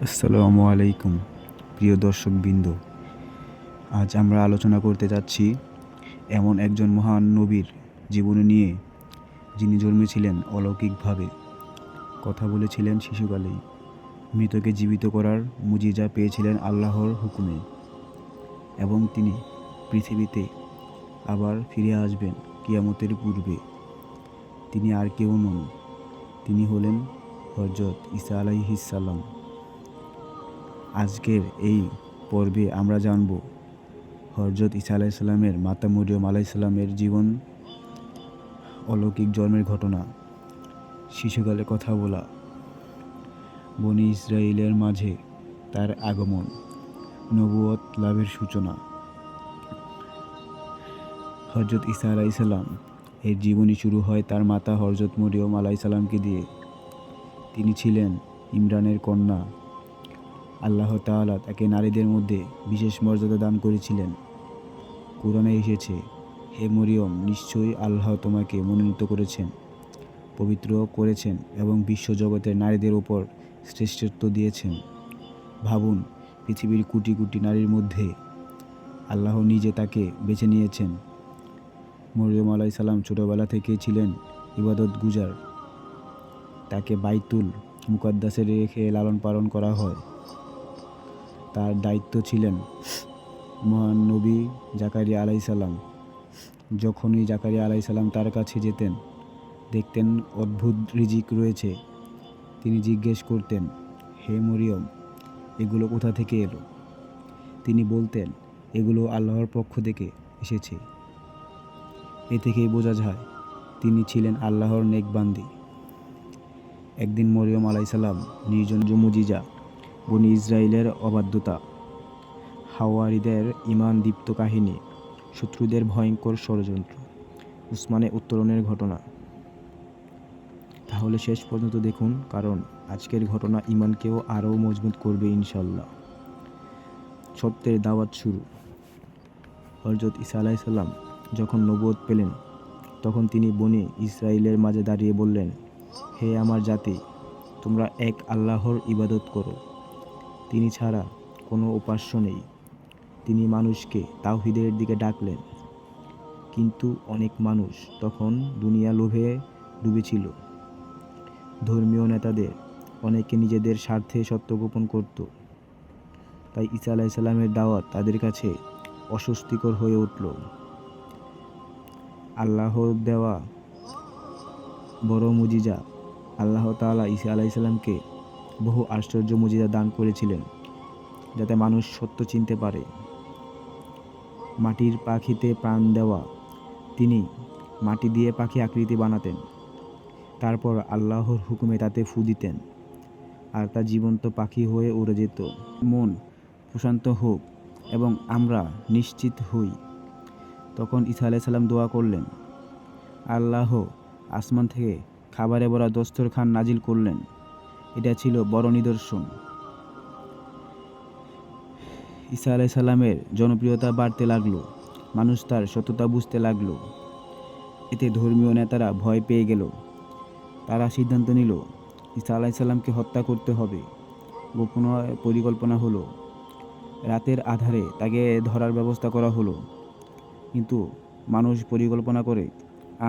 আসসালামু আলাইকুম প্রিয় দর্শকবৃন্দ। আজ আমরা আলোচনা করতে যাচ্ছি এমন একজন মহান নবীর জীবনী নিয়ে, যিনি জন্মেছিলেন অলৌকিকভাবে, কথা বলেছিলেন শিশুকালেই, মৃতকে জীবিত করার মুজিজা পেয়েছিলেন আল্লাহর হুকুমে, এবং তিনি পৃথিবীতে আবার ফিরে আসবেন কিয়ামতের পূর্বে। তিনি আর কেউ নন, তিনি হলেন হযরত ঈসা আলাইহিস সালাম। আজকের এই পর্বে আমরা জানব হযরত ঈসা আলাইহিস সালামের মাতা মরিয়ম আলাইহিস সালামের জীবন, অলৌকিক জন্মের ঘটনা, শিশুকালে কথা বলা, বনী ইসরাইলের মাঝে তার আগমন, নবুয়ত লাভের সূচনা। হযরত ঈসা আলাইহিস সালাম এর জীবনী শুরু হয় তার মাতা হযরত মরিয়ম আলাইহিস সালামকে দিয়ে। তিনি ছিলেন ইমরানের কন্যা। আল্লাহ তাআলা তাকে নারীদের মধ্যে বিশেষ মর্যাদা দান করেছিলেন। কুরআনে এসেছে, হে মরিয়ম, নিশ্চয়ই আল্লাহ তোমাকে মনোনীত করেছেন, পবিত্র করেছেন এবং বিশ্বজগতের নারীদের ওপর শ্রেষ্ঠত্ব দিয়েছেন। ভাবুন, পৃথিবীর কোটি কোটি নারীর মধ্যে আল্লাহ নিজে তাকে বেছে নিয়েছেন। মরিয়ম আলাইহিস সালাম ছোটবেলা থেকেই ছিলেন ইবাদত গুজার। তাকে বাইতুল মুকাদ্দাসে রেখে লালন পালন করা হয়। তার দায়িত্ব ছিলেন মহান নবী জাকারিয়া আলাইহিস সালাম। যখনই জাকারিয়া আলাইহিস সালাম তার কাছে যেতেন, দেখতেন অদ্ভুত রিজিক রয়েছে, তিনি জিজ্ঞেস করতেন, হে মরিয়ম, এগুলো কোথা থেকে এলো? তিনি বলতেন, এগুলো আল্লাহর পক্ষ থেকে এসেছে। এ থেকেই বোঝা যায় তিনি ছিলেন আল্লাহর নেক বান্দী। একদিন মরিয়ম আলাইহিস সালাম নির্জন মুজিজা, বনী ইসরাইলের অবাধ্যতা, হাওয়ারীদের ঈমান দীপ্ত কাহিনী, শত্রুদের ভয়ঙ্কর ষড়যন্ত্র, উসমানে উত্তরণের ঘটনা। তাহলে শেষ পর্যন্ত দেখুন, কারণ আজকের ঘটনা ঈমানকেও আরও মজবুত করবে ইনশাল্লাহ। সত্যের দাওয়াত শুরু। হযরত ঈসা আলাইহিস সালাম যখন নবুয়ত পেলেন, তখন তিনি বনী ইসরাইলের মাঝে দাঁড়িয়ে বললেন, হে আমার জাতি, তোমরা এক আল্লাহর ইবাদত করো, তিনি ছাড়া কোনো উপাস্য নেই। তিনি মানুষকে তাওহীদের দিকে ডাকলেন। কিন্তু অনেক মানুষ তখন দুনিয়া লোভে ডুবেছিল। ধর্মীয় নেতাদের অনেকে নিজেদের স্বার্থে সত্য গোপন করত। তাই ঈসা আলাইহিস সালামের দাওয়াত তাদের কাছে অস্বস্তিকর হয়ে উঠল। আল্লাহর দেওয়া বড় মুজিজা। আল্লাহ তাআলা ঈসা আলাইহিস সালামকে বহু আশ্চর্য মুজিজা দান করেছিলেন, যাতে মানুষ সত্য চিনতে পারে। মাটির পাখিতে প্রাণ দেওয়া। তিনি মাটি দিয়ে পাখি আকৃতি বানাতেন, তারপর আল্লাহর হুকুমে তাতে ফু দিতেন, আর তা জীবন্ত পাখি হয়ে উড়ে যেত। মন প্রশান্ত হোক এবং আমরা নিশ্চিত হই। তখন ঈসা আলাইহিস সালাম দোয়া করলেন। আল্লাহ আসমান থেকে খাবারে ভরা দস্তরখান নাজিল করলেন। এটা ছিল বড় নিদর্শন। ঈসা আলাইহিস সালামের জনপ্রিয়তা বাড়তে লাগলো, মানুষ তার সত্যতা বুঝতে লাগলো। এতে ধর্মীয় নেতারা ভয় পেয়ে গেল। তারা সিদ্ধান্ত নিল, ঈসা আলাইহিস সালামকে হত্যা করতে হবে। গোপন পরিকল্পনা হলো। রাতের আধারে তাকে ধরার ব্যবস্থা করা হলো। কিন্তু মানুষ পরিকল্পনা করে,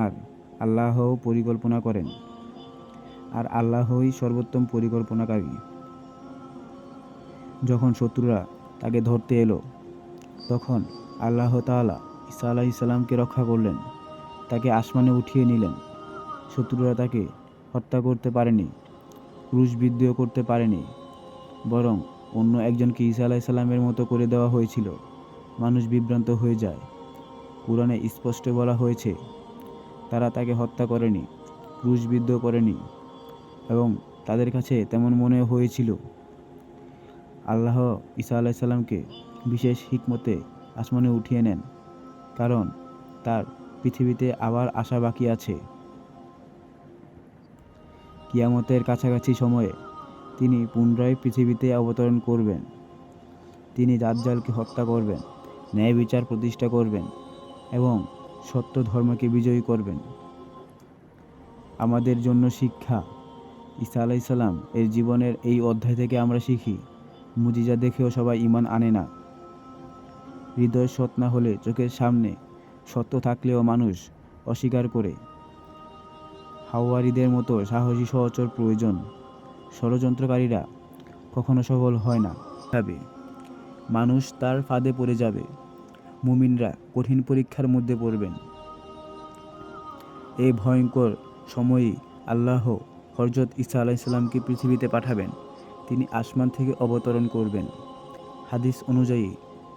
আর আল্লাহও পরিকল্পনা করেন, আর আল্লাহই সর্বোত্তম পরিকল্পনাকারী। যখন শত্রুরা তাকে ধরতে এলো, তখন আল্লাহ তাআলা ঈসা আলাইহিস সালামকে রক্ষা করলেন, তাকে আসমানে উঠিয়ে নিলেন। শত্রুরা তাকে হত্যা করতে পারেনি, ক্রুশবিদ্ধ করতে পারেনি, বরং অন্য একজনকে ঈসা আলাইহিস সালামের মতো করে দেওয়া হয়েছিল। মানুষ বিভ্রান্ত হয়ে যায়। কুরআনে স্পষ্ট বলা হয়েছে, তারা তাকে হত্যা করেনি, ক্রুশবিদ্ধ করেনি, এবং তাদের কাছে তেমন মনে হয়েছিল। আল্লাহ ঈসা আলাইহিস সালামকে বিশেষ হিকমতে আসমানে উঠিয়ে নেন, কারণ তার পৃথিবীতে আবার আসা বাকি আছে। কিয়ামতের কাছাকাছি সময়ে তিনি পুনরায় পৃথিবীতে অবতরণ করবেন। তিনি দাজ্জালকে হত্যা করবেন, ন্যায় বিচার প্রতিষ্ঠা করবেন এবং সত্য ধর্মকে বিজয়ী করবেন। আমাদের জন্য শিক্ষা, ঈসা আলাইসাল্লাম এর জীবনের এই অধ্যায় থেকে আমরা শিখি, মুজিজা দেখেও সবাই ঈমান আনে না। হৃদয় সৎ না হলে চোখের সামনে সত্য থাকলেও মানুষ অস্বীকার করে। হাওয়ারিদের মতো সাহসী সহচর প্রয়োজন। ষড়যন্ত্রকারীরা কখনো সফল হয় না। মানুষ তার ফাঁদে পড়ে যাবে। মুমিনরা কঠিন পরীক্ষার মধ্যে পড়বেন। এই ভয়ঙ্কর সময়েই আল্লাহ হযরত ঈসা আলাইহিসসালামকে পৃথিবীতে পাঠাবেন। তিনি আসমান থেকে অবতরণ করবেন। হাদিস অনুযায়ী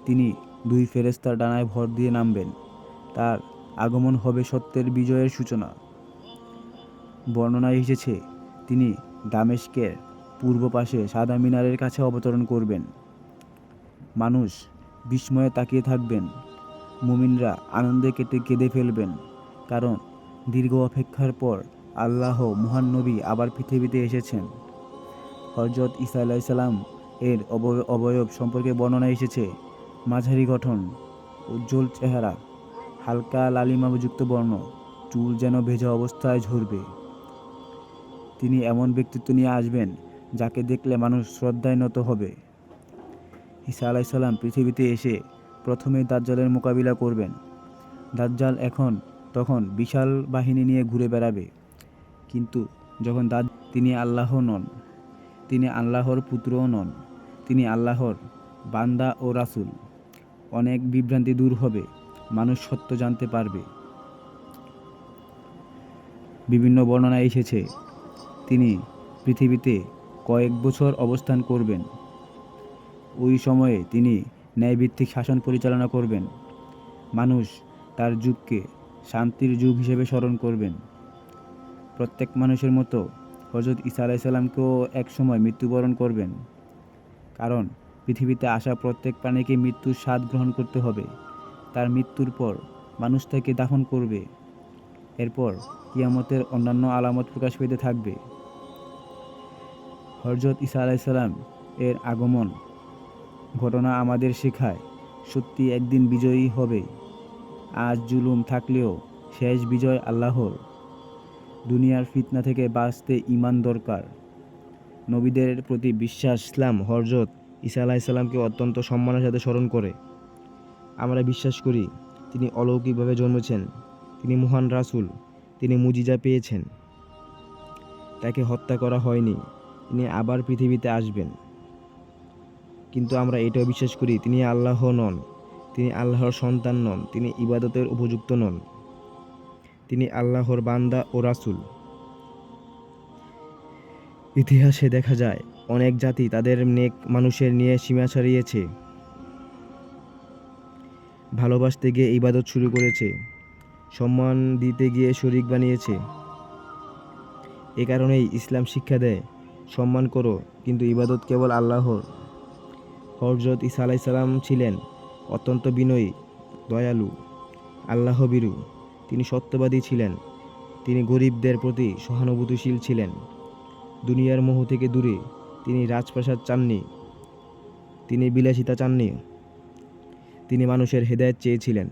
তিনি 2 ফেরেশতার ডানায় ভর দিয়ে নামবেন। তার আগমন হবে সত্যের বিজয়ের সূচনা। বর্ণনায় এসেছে তিনি দামেস্কের পূর্ব পাশে সাদা মিনারের কাছে অবতরণ করবেন। মানুষ বিস্ময়ে তাকিয়ে থাকবেন। মুমিনরা আনন্দে কেঁদে ফেলবেন, কারণ দীর্ঘ অপেক্ষার পর আল্লাহ মহান নবী আবার পৃথিবীতে এসেছেন। হযরত ঈসা আলাইহিসসালাম এর অবয়ব সম্পর্কে বর্ণনা এসেছে, মাঝারি গঠন, উজ্জ্বল চেহারা, হালকা লালিমাযুক্ত বর্ণ, চুল যেন ভেজা অবস্থায় ঝরবে। তিনি এমন ব্যক্তিত্ব নিয়ে আসবেন যাকে দেখলে মানুষ শ্রদ্ধায় নত হবে। ঈসা আলাইহিসসালাম পৃথিবীতে এসে প্রথমেই দাজ্জালের মোকাবিলা করবেন। দাজ্জাল তখন বিশাল বাহিনী নিয়ে ঘুরে বেড়াবে, কিন্তু যখন তিনি আল্লাহ নন, তিনি আল্লাহর পুত্রও নন, তিনি আল্লাহর বান্দা ও রাসূল। অনেক বিভ্রান্তি দূর হবে, মানুষ সত্য জানতে পারবে। বিভিন্ন বর্ণনায় এসেছে তিনি পৃথিবীতে কয়েক বছর অবস্থান করবেন। ওই সময়ে তিনি ন্যায়ভিত্তিক শাসন পরিচালনা করবেন। মানুষ তার যুগকে শান্তির যুগ হিসেবে স্মরণ করবেন। প্রত্যেক মানুষের মতো হযরত ঈসা আলাইহিসসালামকেও একসময় মৃত্যুবরণ করবেন, কারণ পৃথিবীতে আসা প্রত্যেক প্রাণীকে মৃত্যুর স্বাদ গ্রহণ করতে হবে। তার মৃত্যুর পর মানুষ তাকে দাফন করবে। এরপর কিয়ামতের অন্যান্য আলামত প্রকাশ পেতে থাকবে। হযরত ঈসা আলাইহিসসালাম এর আগমন ঘটনা আমাদের শেখায়, সত্যি একদিন বিজয়ী হবে। আজ জুলুম থাকলেও শেষ বিজয় আল্লাহর। দুনিয়ার ফিতনা থেকে বাঁচতে ঈমান দরকার। নবীদের প্রতি বিশ্বাস। ইসলাম হযরত ঈসা আলাইহিসসালামকে অত্যন্ত সম্মানের সাথে স্মরণ করে। আমরা বিশ্বাস করি তিনি অলৌকিকভাবে জন্মেছেন, তিনি মহান রাসূল, তিনি মুজিজা পেয়েছেন, তাকে হত্যা করা হয়নি, তিনি আবার পৃথিবীতে আসবেন। কিন্তু আমরা এটাও বিশ্বাস করি তিনি আল্লাহ নন, তিনি আল্লাহর সন্তান নন, তিনি ইবাদতের উপযুক্ত নন, তিনি আল্লাহর বান্দা ও রাসূল। ইতিহাসে দেখা যায় অনেক জাতি তাদের নেক মানুষের নিয়ে সীমা ছাড়িয়েছে, ভালোবাসতে গিয়ে ইবাদত শুরু করেছে, সম্মান দিতে গিয়ে শরীক বানিয়েছে। এ কারণেই ইসলাম শিক্ষা দেয়, সম্মান করো কিন্তু ইবাদত কেবল আল্লাহর। হযরত ঈসা আলাইহিসসালাম ছিলেন অত্যন্ত বিনয়ী, দয়ালু, আল্লাহভীরু। তিনি সত্যবাদী ছিলেন। তিনি গরিবদের প্রতি সহানুভূতিশীল ছিলেন। দুনিয়ার মোহ থেকে দূরে। তিনি রাজপ্রাসাদ চাননি, তিনি বিলাসিতা চাননি, তিনি মানুষের হেদায়েত চেয়েছিলেন।